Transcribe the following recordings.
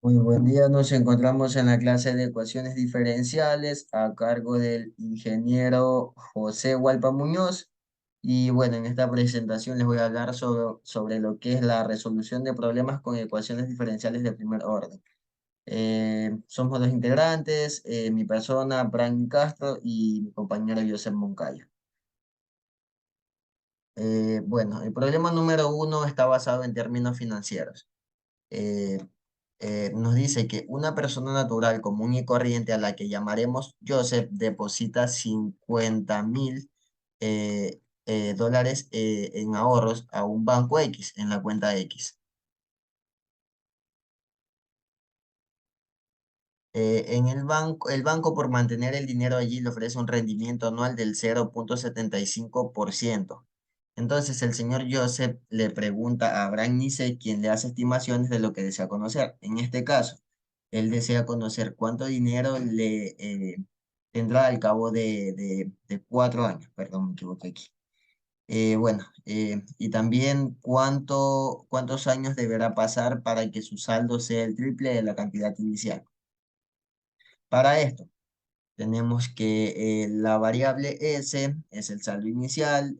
Muy buen día, nos encontramos en la clase de ecuaciones diferenciales a cargo del ingeniero José Hualpa Muñoz. Y bueno, en esta presentación les voy a hablar sobre lo que es la resolución de problemas con ecuaciones diferenciales de primer orden. Somos dos integrantes, mi persona, Brian Castro, y mi compañero Josep Moncayo. Bueno, el problema número uno está basado en términos financieros. eh, Nos dice que una persona natural común y corriente a la que llamaremos Joseph deposita 50.000 dólares en ahorros a un banco X, en la cuenta X. En el banco por mantener el dinero allí le ofrece un rendimiento anual del 0,75%. Entonces el señor Joseph le pregunta a Abraham Nice, quien le hace estimaciones de lo que desea conocer. En este caso, él desea conocer cuánto dinero le tendrá al cabo de 4 años. Perdón, me equivoqué aquí. Bueno, y también cuántos años deberá pasar para que su saldo sea el triple de la cantidad inicial. Para esto, tenemos que la variable S es el saldo inicial,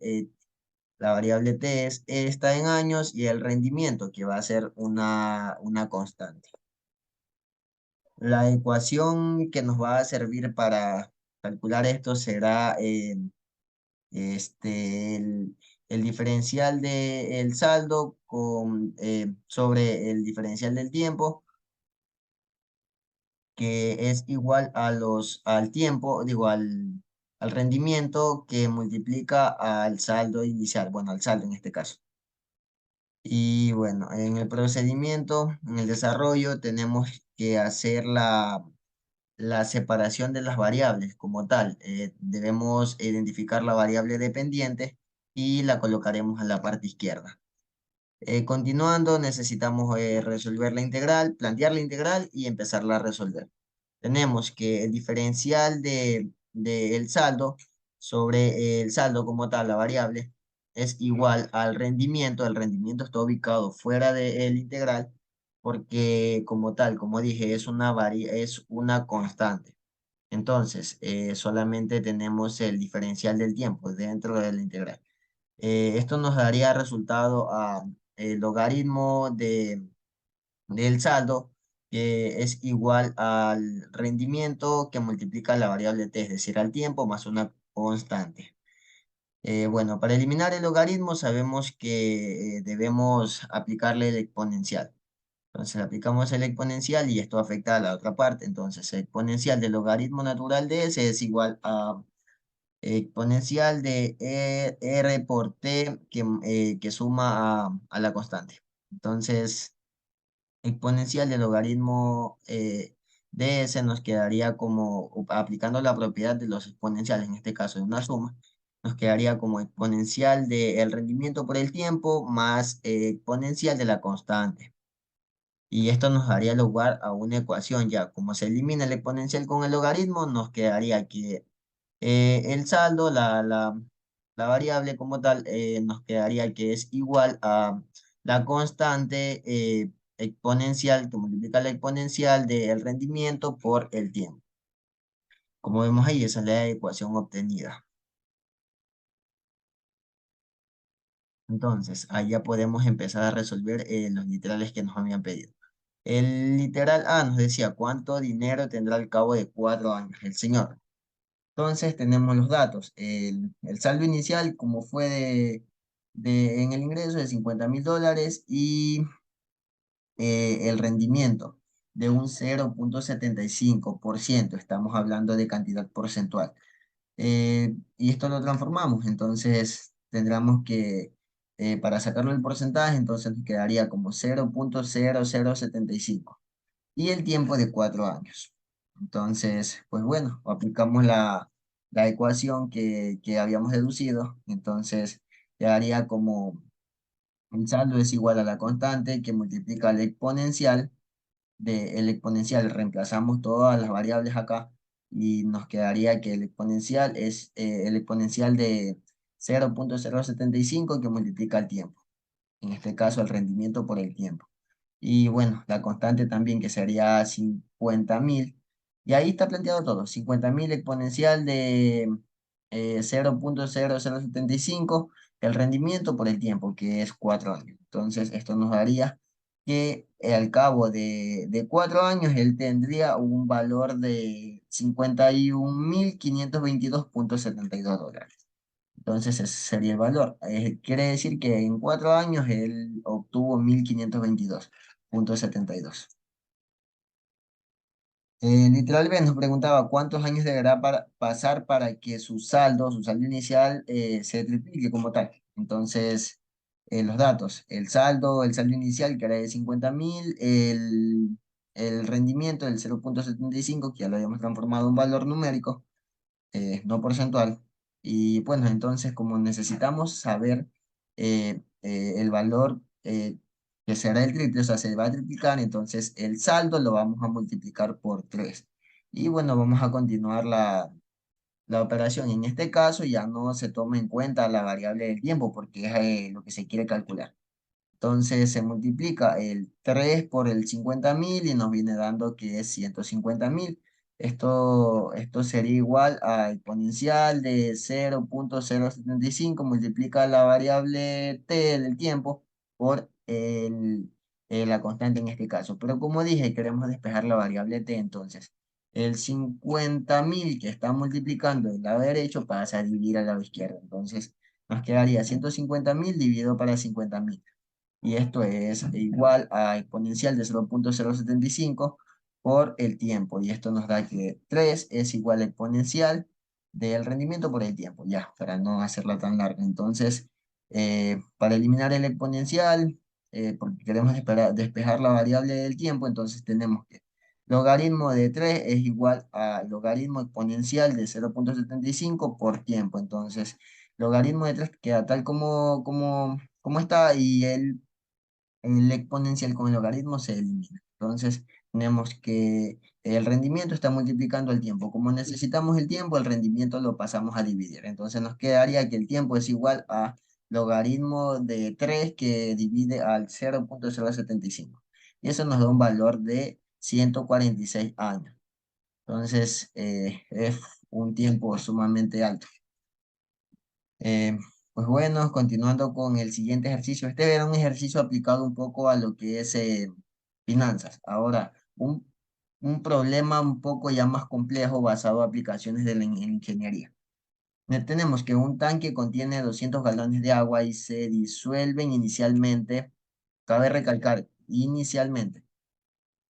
la variable T está en años y el rendimiento, que va a ser una constante. La ecuación que nos va a servir para calcular esto será el diferencial del saldo sobre el diferencial del tiempo, que es igual al tiempo, digo, al rendimiento que multiplica al saldo inicial, bueno, al saldo en este caso. Y bueno, en el procedimiento, en el desarrollo, tenemos que hacer la separación de las variables como tal. Debemos identificar la variable dependiente y la colocaremos en la parte izquierda. Continuando, necesitamos resolver la integral, plantear la integral y empezarla a resolver. Tenemos que el diferencial del saldo sobre el saldo como tal, la variable, es igual al rendimiento. El rendimiento está ubicado fuera del integral porque como tal, como dije, es una constante. Entonces, solamente tenemos el diferencial del tiempo dentro de la integral. Esto nos daría resultado a el logaritmo del saldo, que es igual al rendimiento que multiplica la variable t, es decir, al tiempo más una constante. Bueno, para eliminar el logaritmo sabemos que debemos aplicarle el exponencial. Entonces le aplicamos el exponencial y esto afecta a la otra parte. Entonces el exponencial del logaritmo natural de s es igual a exponencial de r por t que suma a la constante. Entonces, exponencial del logaritmo de s nos quedaría como, aplicando la propiedad de los exponenciales, en este caso de una suma, nos quedaría como exponencial del rendimiento por el tiempo más exponencial de la constante. Y esto nos daría lugar a una ecuación ya. Como se elimina el exponencial con el logaritmo, nos quedaría que el saldo, la variable como tal, nos quedaría que es igual a la constante exponencial que multiplica la exponencial del rendimiento por el tiempo. Como vemos ahí, esa es la ecuación obtenida. Entonces, ahí ya podemos empezar a resolver los literales que nos habían pedido. El literal A nos decía cuánto dinero tendrá al cabo de 4 años el señor. Entonces tenemos los datos. El saldo inicial, como fue en el ingreso, de 50.000 dólares y el rendimiento de un 0,75%. Estamos hablando de cantidad porcentual. Y esto lo transformamos. Entonces tendríamos que, para sacarlo el porcentaje, entonces nos quedaría como 0,0075 y el tiempo de 4 años. Entonces, pues bueno, aplicamos la ecuación que habíamos deducido. Entonces, quedaría como el saldo es igual a la constante que multiplica el exponencial. El exponencial reemplazamos todas las variables acá y nos quedaría que el exponencial es el exponencial de 0,075 que multiplica el tiempo. En este caso, el rendimiento por el tiempo. Y bueno, la constante también que sería 50.000. Y ahí está planteado todo. 50.000 exponencial de 0,0075, el rendimiento por el tiempo, que es 4 años. Entonces, esto nos daría que al cabo de 4 años él tendría un valor de 51.522,72 dólares. Entonces ese sería el valor. Quiere decir que en 4 años él obtuvo 1.522,72. Literal B nos preguntaba cuántos años deberá pasar para que su saldo inicial, se triplique como tal. Entonces, los datos, el saldo inicial que era de 50.000, el rendimiento del 0,75 que ya lo habíamos transformado en valor numérico, no porcentual. Y bueno, entonces como necesitamos saber el valor, que será el triple, o sea, se va a triplicar, entonces el saldo lo vamos a multiplicar por 3. Y bueno, vamos a continuar la operación. En este caso ya no se toma en cuenta la variable del tiempo porque es lo que se quiere calcular. Entonces se multiplica el 3 por el 50.000 y nos viene dando que es 150.000. Esto sería igual a exponencial de 0,075, multiplica la variable t del tiempo por la constante en este caso. Pero como dije, queremos despejar la variable t, entonces el 50.000 que está multiplicando del lado derecho pasa a dividir al lado izquierdo. Entonces nos quedaría 150.000 dividido para 50.000, y esto es igual a exponencial de 0,075 por el tiempo, y esto nos da que 3 es igual a exponencial del rendimiento por el tiempo, ya, para no hacerla tan larga. Entonces, para eliminar el exponencial, porque queremos despejar la variable del tiempo, entonces tenemos que logaritmo de 3 es igual a logaritmo exponencial de 0,75 por tiempo. Entonces, logaritmo de 3 queda tal como está, y el exponencial con el logaritmo se elimina. Entonces, tenemos que el rendimiento está multiplicando el tiempo. Como necesitamos el tiempo, el rendimiento lo pasamos a dividir. Entonces, nos quedaría que el tiempo es igual a logaritmo de 3 que divide al 0,075. Y eso nos da un valor de 146 años. Entonces, es un tiempo sumamente alto. Eh, pues bueno, continuando con el siguiente ejercicio. Este era un ejercicio aplicado un poco a lo que es finanzas. Ahora, un problema un poco ya más complejo basado en aplicaciones de la ingeniería. Tenemos que un tanque contiene 200 galones de agua y se disuelven inicialmente, cabe recalcar, inicialmente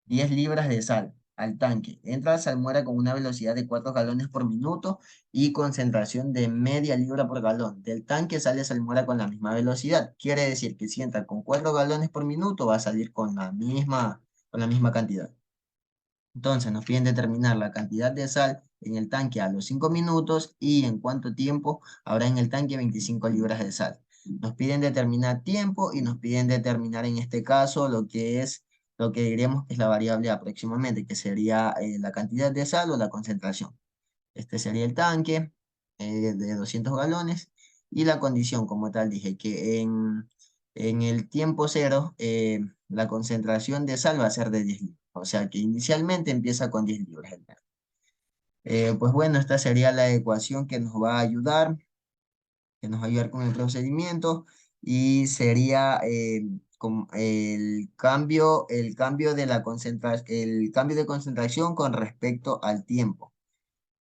10 libras de sal al tanque. Entra la salmuera con una velocidad de 4 galones por minuto y concentración de media libra por galón. Del tanque sale salmuera con la misma velocidad. Quiere decir que si entra con 4 galones por minuto, va a salir con la misma cantidad. Entonces nos piden determinar la cantidad de sal en el tanque a los 5 minutos y en cuánto tiempo habrá en el tanque 25 libras de sal. Nos piden determinar tiempo y nos piden determinar en este caso lo que diremos que es la variable aproximadamente, que sería la cantidad de sal o la concentración. Este sería el tanque de 200 galones, y la condición como tal dije que en el tiempo cero, la concentración de sal va a ser de 10 libras. O sea que inicialmente empieza con 10 libras el tanque. Pues bueno, esta sería la ecuación que nos va a ayudar con el procedimiento, y sería el cambio de concentración con respecto al tiempo.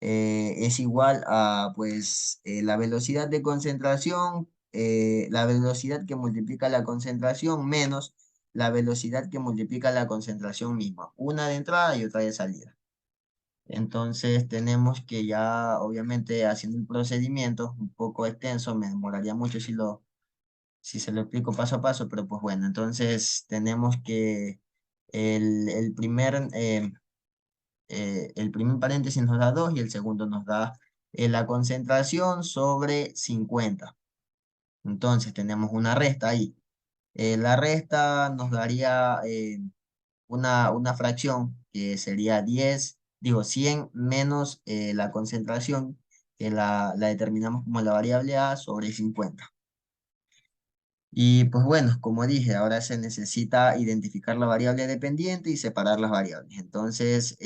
Es igual a pues la velocidad de concentración, la velocidad que multiplica la concentración menos la velocidad que multiplica la concentración misma, una de entrada y otra de salida. Entonces tenemos que ya, obviamente, haciendo el procedimiento un poco extenso, me demoraría mucho si se lo explico paso a paso, pero pues bueno, entonces tenemos que el primer paréntesis nos da 2 y el segundo nos da la concentración sobre 50. Entonces tenemos una resta ahí. La resta nos daría una fracción que sería 100 menos la concentración, que la determinamos como la variable A sobre 50. Y pues bueno, como dije, ahora se necesita identificar la variable dependiente y separar las variables. Entonces,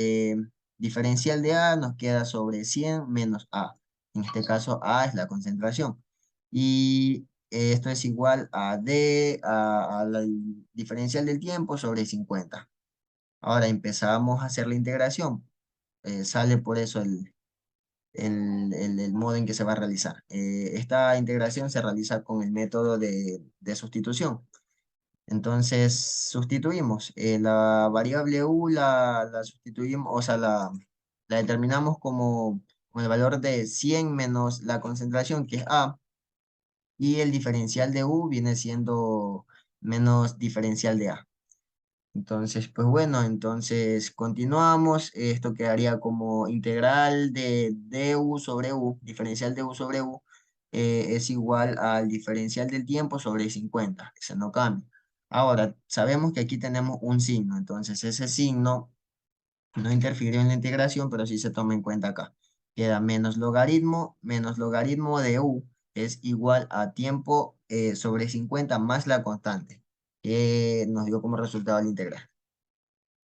diferencial de A nos queda sobre 100 menos A. En este caso, A es la concentración. Y esto es igual a D, a la diferencial del tiempo sobre 50. Ahora empezamos a hacer la integración. Sale por eso el modo en que se va a realizar. Esta integración se realiza con el método de sustitución. Entonces, sustituimos la variable u, la sustituimos, o sea, la determinamos como con el valor de 100 menos la concentración, que es A, y el diferencial de u viene siendo menos diferencial de A. Entonces, pues bueno, entonces continuamos. Esto quedaría como integral de du sobre u, diferencial de u sobre u, es igual al diferencial del tiempo sobre 50. Ese no cambia. Ahora, sabemos que aquí tenemos un signo, entonces ese signo no interfiere en la integración, pero sí se toma en cuenta acá. Queda menos logaritmo de u es igual a tiempo sobre 50 más la constante, que nos dio como resultado la integral.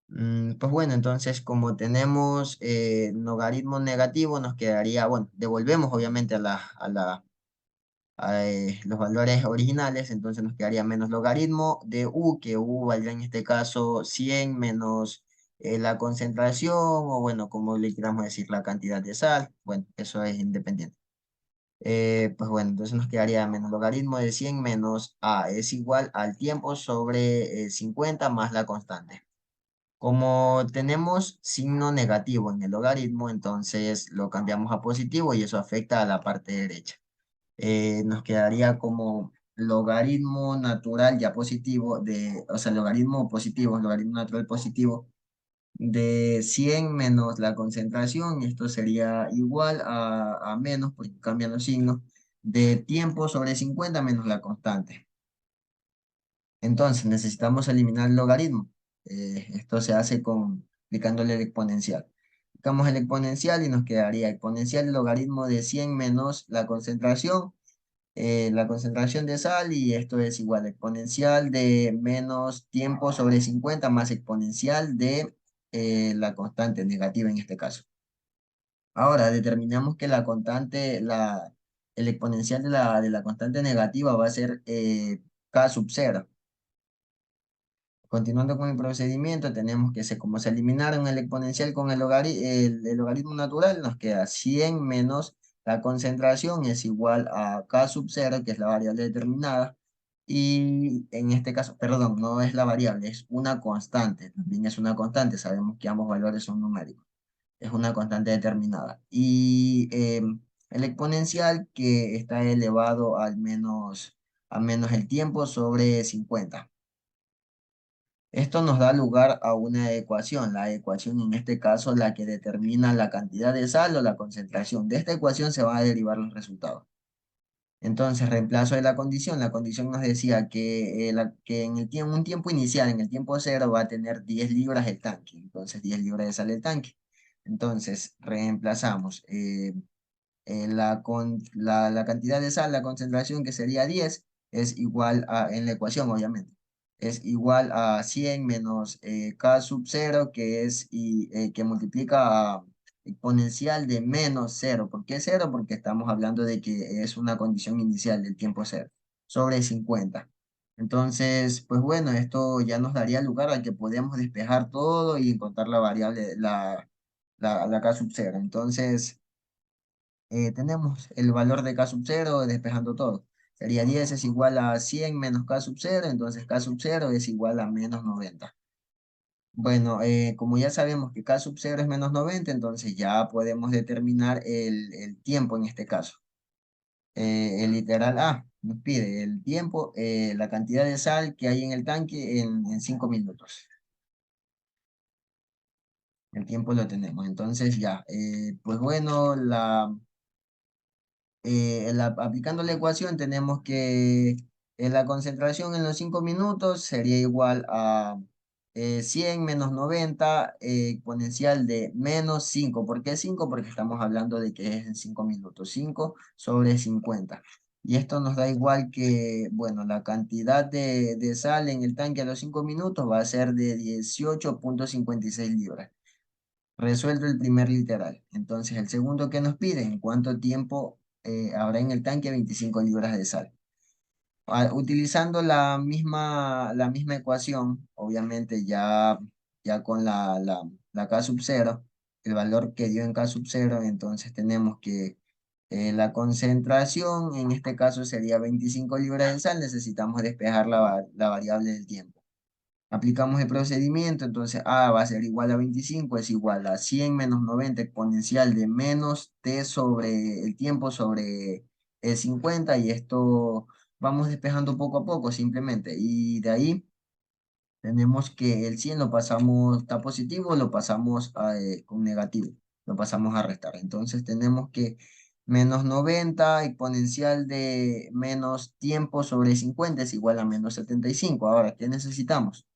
Pues bueno, entonces como tenemos logaritmo negativo, nos quedaría, bueno, devolvemos obviamente los valores originales, entonces nos quedaría menos logaritmo de u, que u valdría en este caso 100 menos la concentración, o bueno, como le queramos decir, la cantidad de sal, bueno, eso es independiente. Pues bueno, entonces nos quedaría menos logaritmo de 100 menos a es igual al tiempo sobre 50 más la constante. Como tenemos signo negativo en el logaritmo, entonces lo cambiamos a positivo y eso afecta a la parte derecha. Nos quedaría como logaritmo natural ya positivo o sea, logaritmo natural positivo de 100 menos la concentración, y esto sería igual a menos, porque cambian los signos, de tiempo sobre 50 menos la constante. Entonces, necesitamos eliminar el logaritmo. Esto se hace aplicándole el exponencial. Aplicamos el exponencial y nos quedaría exponencial el logaritmo de 100 menos la concentración de sal, y esto es igual a exponencial de menos tiempo sobre 50 más exponencial de la constante negativa en este caso. Ahora, determinamos que el exponencial de la constante negativa va a ser k sub 0. Continuando con el procedimiento, tenemos que, como se eliminaron el exponencial con el logaritmo natural, nos queda 100 menos la concentración es igual a k sub 0, que es la variable determinada. Y en este caso, perdón, no es la variable, es una constante. También es una constante, sabemos que ambos valores son numéricos. Es una constante determinada. Y el exponencial que está elevado a menos el tiempo sobre 50. Esto nos da lugar a una ecuación, la ecuación en este caso la que determina la cantidad de sal o la concentración. De esta ecuación se van a derivar los resultados. Entonces, reemplazo de la condición nos decía que en un tiempo inicial, en el tiempo cero, va a tener 10 libras el tanque, entonces 10 libras de sal el tanque. Entonces, reemplazamos la cantidad de sal, la concentración, que sería 10, es igual en la ecuación obviamente, es igual a 100 menos k sub 0, que multiplica a exponencial de menos 0. ¿Por qué 0? Porque estamos hablando de que es una condición inicial del tiempo 0, sobre 50. Entonces, pues bueno, esto ya nos daría lugar a que podamos despejar todo y encontrar la variable, la k sub 0. Entonces, tenemos el valor de k sub 0 despejando todo. Sería 10 es igual a 100 menos k sub 0, entonces k sub 0 es igual a menos 90. Bueno, como ya sabemos que k sub 0 es menos 90, entonces ya podemos determinar el tiempo en este caso. El literal A nos pide el tiempo, la cantidad de sal que hay en el tanque en 5 minutos. El tiempo lo tenemos, entonces ya. Pues bueno, aplicando la ecuación tenemos que la concentración en los 5 minutos sería igual a 100 menos 90 exponencial de menos 5. ¿Por qué 5? Porque estamos hablando de que es en 5 minutos. 5 sobre 50. Y esto nos da igual que, bueno, la cantidad de sal en el tanque a los 5 minutos va a ser de 18,56 libras. Resuelto el primer literal. Entonces, el segundo que nos pide, ¿en cuánto tiempo habrá en el tanque 25 libras de sal? Utilizando la misma ecuación, obviamente ya con la K sub cero, el valor que dio en K sub cero, entonces tenemos que la concentración, en este caso sería 25 libras de sal, necesitamos despejar la variable del tiempo. Aplicamos el procedimiento, entonces A va a ser igual a 25, es igual a 100 menos 90 exponencial de menos t sobre el tiempo sobre el 50, y esto vamos despejando poco a poco simplemente. Y de ahí tenemos que el 100 lo pasamos, está positivo, lo pasamos con negativo, lo pasamos a restar. Entonces tenemos que menos 90 exponencial de menos tiempo sobre 50 es igual a menos 75. Ahora, ¿qué necesitamos?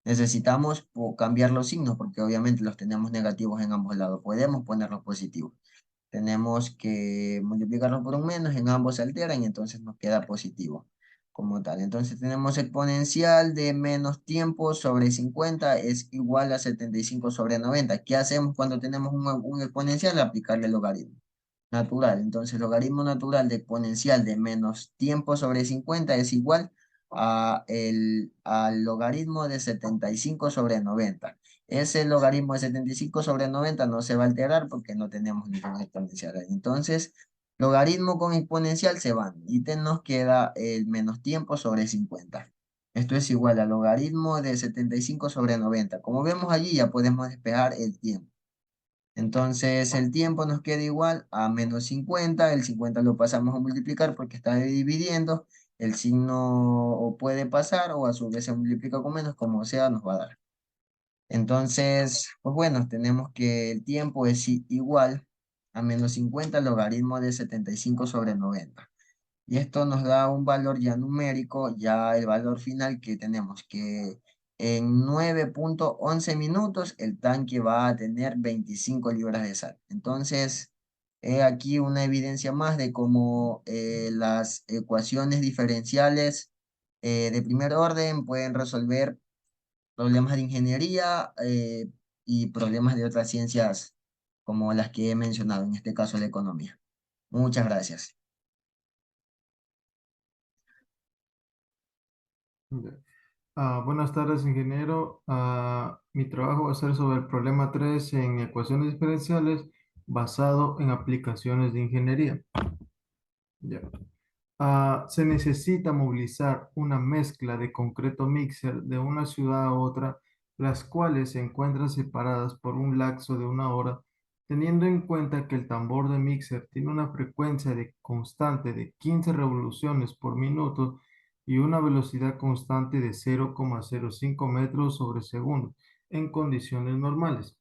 Necesitamos cambiar los signos porque obviamente los tenemos negativos en ambos lados. Podemos ponerlos positivos. Tenemos que multiplicarlos por un menos, en ambos se alteran y entonces nos queda positivo como tal. Entonces tenemos exponencial de menos tiempo sobre 50 es igual a 75 sobre 90. ¿Qué hacemos cuando tenemos un exponencial? Aplicarle el logaritmo natural. Entonces, logaritmo natural de exponencial de menos tiempo sobre 50 es igual al logaritmo de 75 sobre 90. Ese logaritmo de 75 sobre 90 no se va a alterar porque no tenemos ningún exponencial ahí. Entonces, logaritmo con exponencial se van y nos queda el menos tiempo sobre 50. Esto es igual al logaritmo de 75 sobre 90. Como vemos allí, ya podemos despejar el tiempo. Entonces el tiempo nos queda igual a menos 50. El 50 lo pasamos a multiplicar porque está dividiendo. El signo o puede pasar o a su vez se multiplica con menos, como sea, nos va a dar. Entonces, pues bueno, tenemos que el tiempo es igual a menos 50 logaritmo de 75 sobre 90. Y esto nos da un valor ya numérico, ya el valor final que tenemos, que en 9,11 minutos el tanque va a tener 25 libras de sal. Entonces, he aquí una evidencia más de cómo las ecuaciones diferenciales de primer orden pueden resolver problemas de ingeniería y problemas de otras ciencias como las que he mencionado, en este caso la economía. Muchas gracias. Ya. Buenas tardes, ingeniero. Mi trabajo va a ser sobre el problema 3 en ecuaciones diferenciales basado en aplicaciones de ingeniería. Ya. Se necesita movilizar una mezcla de concreto mixer de una ciudad a otra, las cuales se encuentran separadas por un lapso de una hora, teniendo en cuenta que el tambor de mixer tiene una frecuencia de constante de 15 revoluciones por minuto y una velocidad constante de 0,05 metros sobre segundo en condiciones normales.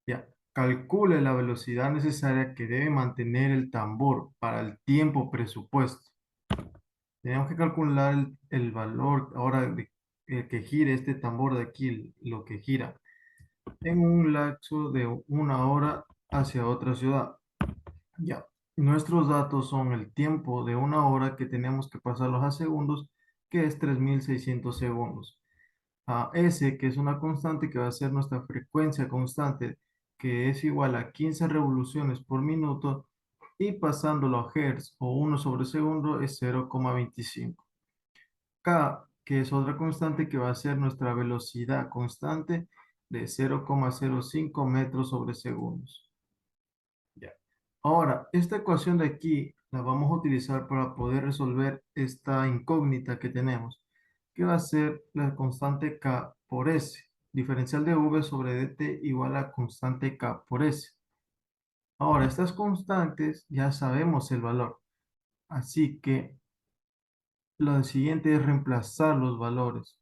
Ya, calcule la velocidad necesaria que debe mantener el tambor para el tiempo presupuesto. Tenemos que calcular el valor ahora de que gire este tambor de aquí, lo que gira, en un lapso de una hora hacia otra ciudad. Ya, nuestros datos son el tiempo de una hora que tenemos que pasarlos a segundos, que es 3600 segundos. A S, que es una constante que va a ser nuestra frecuencia constante, que es igual a 15 revoluciones por minuto, y pasándolo a Hertz o 1/segundo es 0,25. K, que es otra constante que va a ser nuestra velocidad constante de 0,05 metros sobre segundos. Ya. Ahora, esta ecuación de aquí la vamos a utilizar para poder resolver esta incógnita que tenemos, que va a ser la constante K por S. Diferencial de V sobre dt igual a constante K por S. Ahora, estas constantes ya sabemos el valor, así que lo siguiente es reemplazar los valores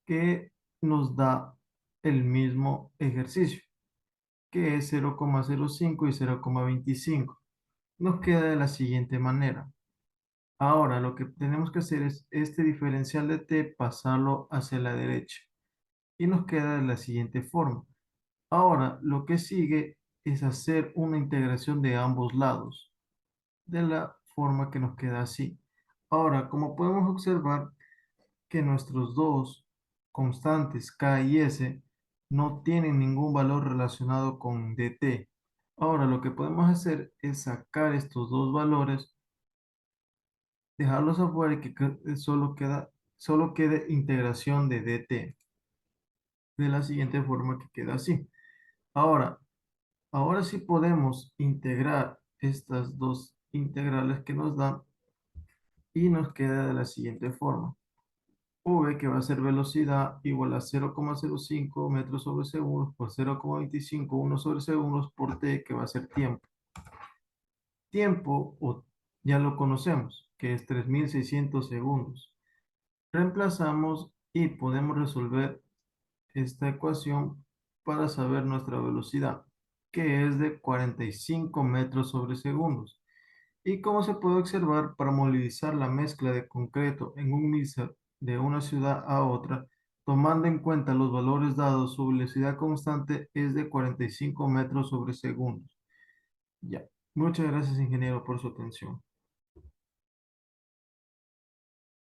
que nos da el mismo ejercicio, que es 0,05 y 0,25. Nos queda de la siguiente manera. Ahora lo que tenemos que hacer es este diferencial de t pasarlo hacia la derecha y nos queda de la siguiente forma. Ahora lo que sigue es hacer una integración de ambos lados de la forma que nos queda así. Ahora, como podemos observar que nuestros dos constantes K y S no tienen ningún valor relacionado con dt. Ahora, lo que podemos hacer es sacar estos dos valores, dejarlos afuera y que solo quede integración de dt, de la siguiente forma que queda así. Ahora, ahora sí podemos integrar estas dos integrales que nos dan y nos queda de la siguiente forma. V, que va a ser velocidad, igual a 0,05 metros sobre segundos por 0,25, 1 sobre segundos por t, que va a ser tiempo. Tiempo, ya lo conocemos, que es 3600 segundos. Reemplazamos y podemos resolver esta ecuación para saber nuestra velocidad, que es de 45 metros sobre segundos. Y como se puede observar, para movilizar la mezcla de concreto en un mixer de una ciudad a otra, tomando en cuenta los valores dados, su velocidad constante es de 45 metros sobre segundos. Ya. Muchas gracias, ingeniero, por su atención.